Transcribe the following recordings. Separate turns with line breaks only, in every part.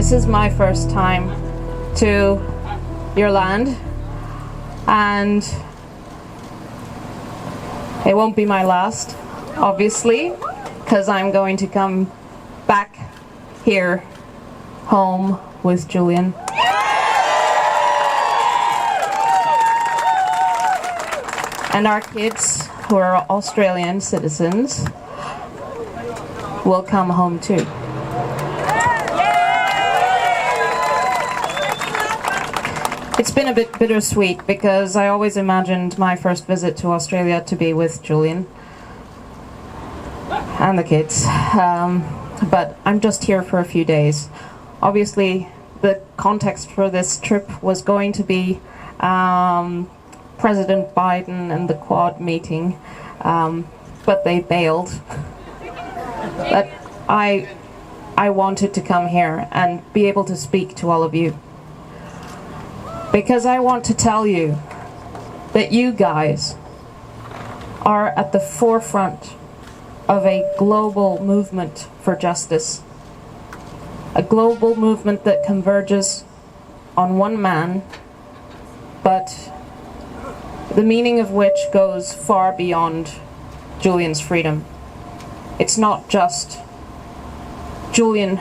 this is my first time to your land, and it won't be my last, obviously, because I'm going to come back here home with Julian. And our kids, who are Australian citizens, will come home too. It's been a bit bittersweet because I always imagined my first visit to Australia to be with Julian and the kids. But I'm just here for a few days. Obviously, the context for this trip was going to be President Biden and the Quad meeting, but they bailed. But I wanted to come here and be able to speak to all of you, because I want to tell you that you guys are at the forefront of a global movement for justice. A global movement that converges on one man, but the meaning of which goes far beyond Julian's freedom. It's not just Julian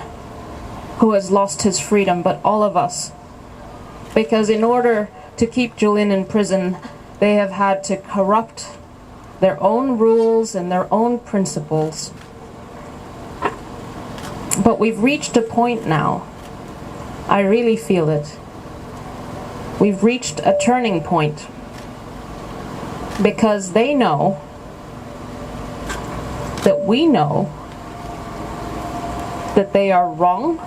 who has lost his freedom, but all of us. Because in order to keep Julian in prison, they have had to corrupt their own rules and their own principles. But we've reached a point now, I really feel it. We've reached a turning point, because they know that we know that they are wrong,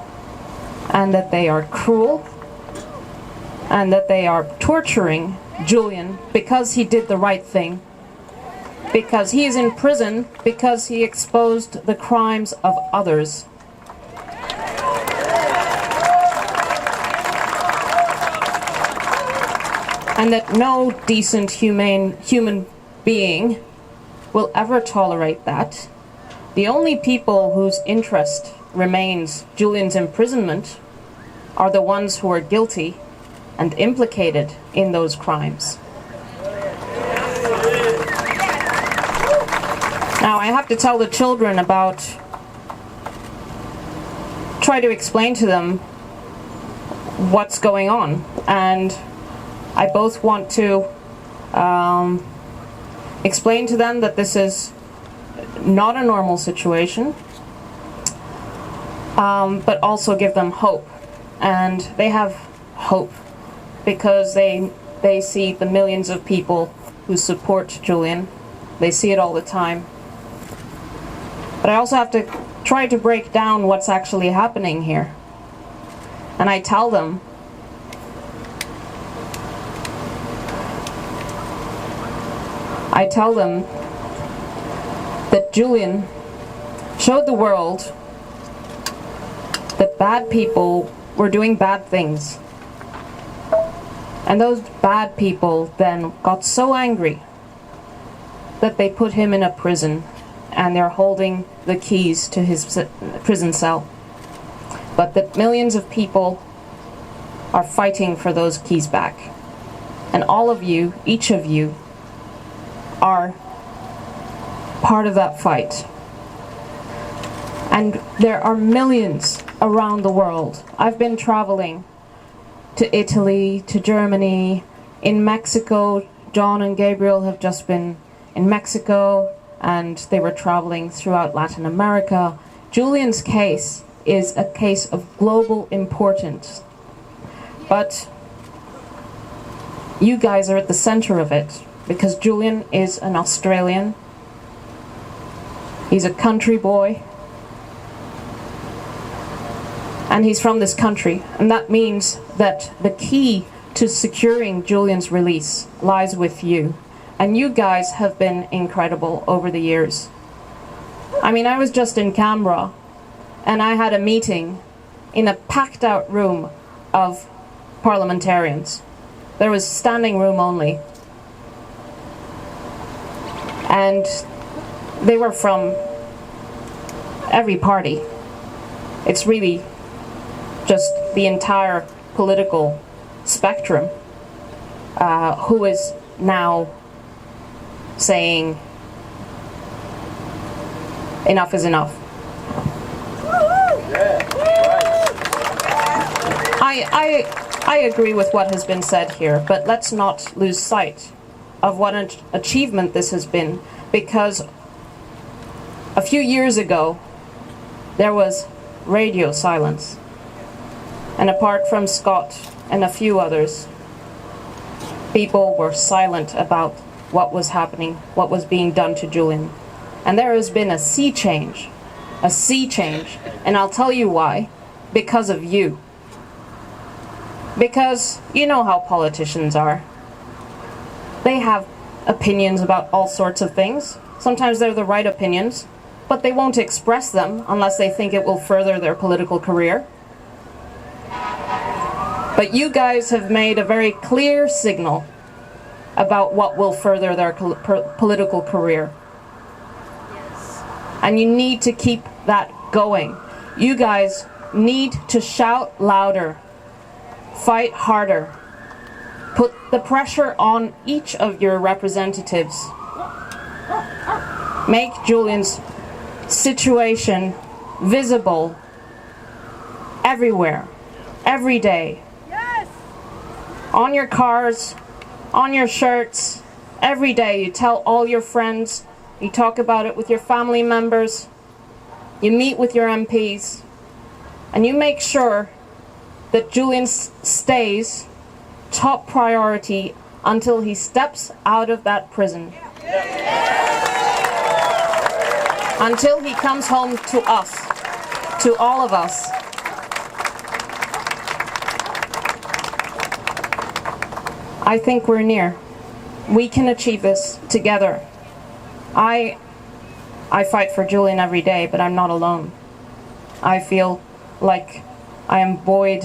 and that they are cruel, and that they are torturing Julian because he did the right thing, because he is in prison because he exposed the crimes of others. And that no decent, humane human being will ever tolerate that. The only people whose interest remains Julian's imprisonment are the ones who are guilty and implicated in those crimes. Now, I have to tell the children try to explain to them what's going on, and I both want to explain to them that this is not a normal situation, but also give them hope. And they have hope because they see the millions of people who support Julian. They see it all the time. But I also have to try to break down what's actually happening here. And I tell them that Julian showed the world that bad people were doing bad things. And those bad people then got so angry that they put him in a prison, and they're holding the keys to his prison cell. But that millions of people are fighting for those keys back. And all of you, each of you, are part of that fight. And there are millions around the world. I've been traveling to Italy, to Germany, in Mexico. John and Gabriel have just been in Mexico, and they were traveling throughout Latin America. Julian's case is a case of global importance. But you guys are at the center of it, because Julian is an Australian. He's a country boy. And he's from this country. And that means that the key to securing Julian's release lies with you. And you guys have been incredible over the years. I mean, I was just in Canberra, and I had a meeting in a packed out room of parliamentarians. There was standing room only. And they were from every party. It's really just the entire political spectrum, who is now saying enough is enough. I agree with what has been said here, but let's not lose sight of what an achievement this has been, because a few years ago there was radio silence, and apart from Scott and a few others, people were silent about what was happening, what was being done to Julian. And there has been a sea change, and I'll tell you why. Because of you. Because you know how politicians are. They have opinions about all sorts of things. Sometimes they're the right opinions, but they won't express them unless they think it will further their political career. But you guys have made a very clear signal about what will further their political career. Yes. And you need to keep that going. You guys need to shout louder, fight harder, put the pressure on each of your representatives. Make Julian's situation visible everywhere, every day. Yes. On your cars, on your shirts, every day. You tell all your friends, you talk about it with your family members, you meet with your MPs, and you make sure that Julian stays top priority until he steps out of that prison. Until he comes home to us, to all of us. I think we're near. We can achieve this together. I fight for Julian every day, but I'm not alone. I feel like I am buoyed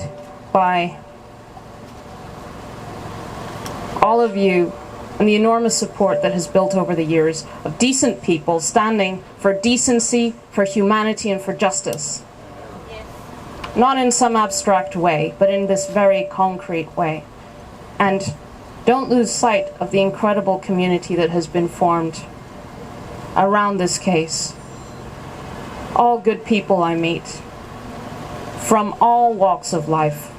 by all of you and the enormous support that has built over the years of decent people standing for decency, for humanity, and for justice. Not in some abstract way, but in this very concrete way. And don't lose sight of the incredible community that has been formed around this case. All good people I meet, from all walks of life.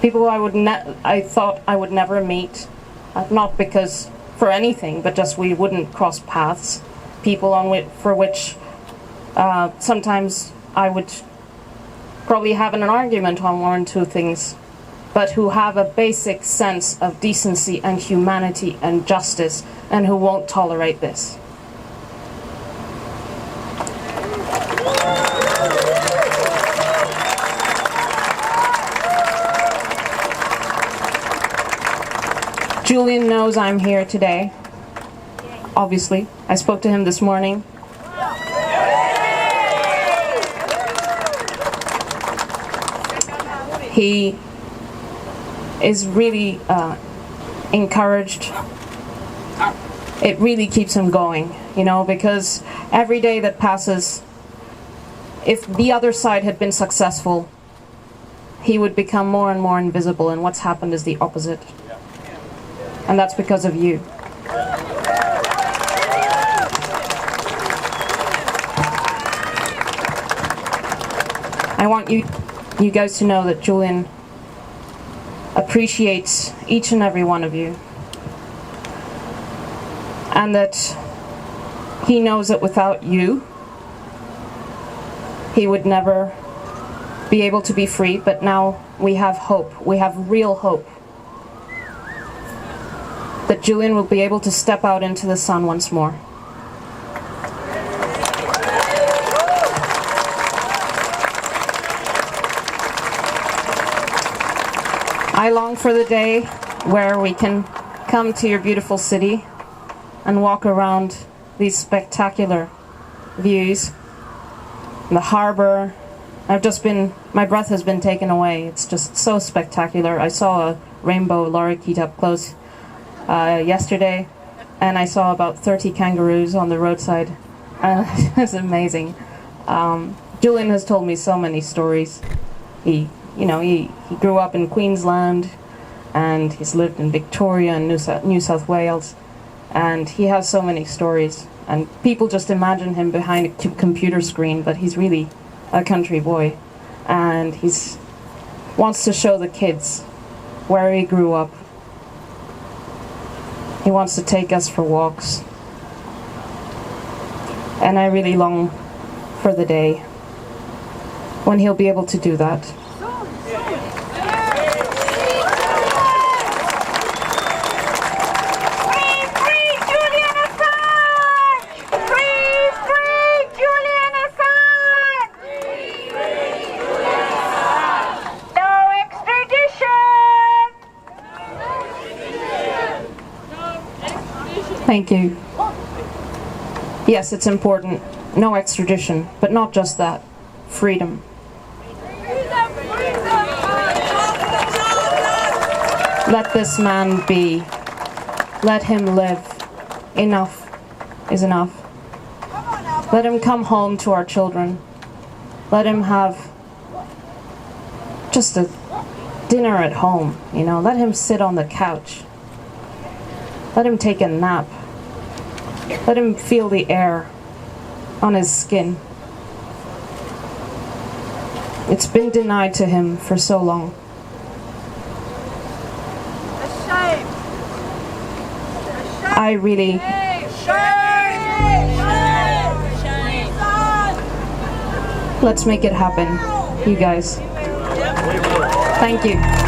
People I thought I would never meet, not because for anything, but just we wouldn't cross paths. People for which sometimes I would probably have an argument on one or two things, but who have a basic sense of decency and humanity and justice, and who won't tolerate this. Julian knows I'm here today. Obviously, I spoke to him this morning. He is really encouraged. It really keeps him going, you know, because every day that passes, if the other side had been successful, he would become more and more invisible, and what's happened is the opposite. And that's because of you. I want you guys to know that Julian appreciates each and every one of you, and that he knows that without you he would never be able to be free. But now we have hope. We have real hope that Julian will be able to step out into the sun once more. I long for the day where we can come to your beautiful city and walk around these spectacular views. The harbor. My breath has been taken away. It's just so spectacular. I saw a rainbow lorikeet up close yesterday, and I saw about 30 kangaroos on the roadside. It was amazing. Julian has told me so many stories. He he grew up in Queensland, and he's lived in Victoria and New South Wales, and he has so many stories, and people just imagine him behind a computer screen, but he's really a country boy, and he's wants to show the kids where he grew up. He wants to take us for walks, and I really long for the day when he'll be able to do that. Thank you. Yes, it's important. No extradition, but not just that. Freedom. Let this man be. Let him live. Enough is enough. Let him come home to our children. Let him have just a dinner at home, Let him sit on the couch. Let him take a nap. Let him feel the air on his skin. It's been denied to him for so long.
A shame.
I really... Let's make it happen, you guys. Thank you.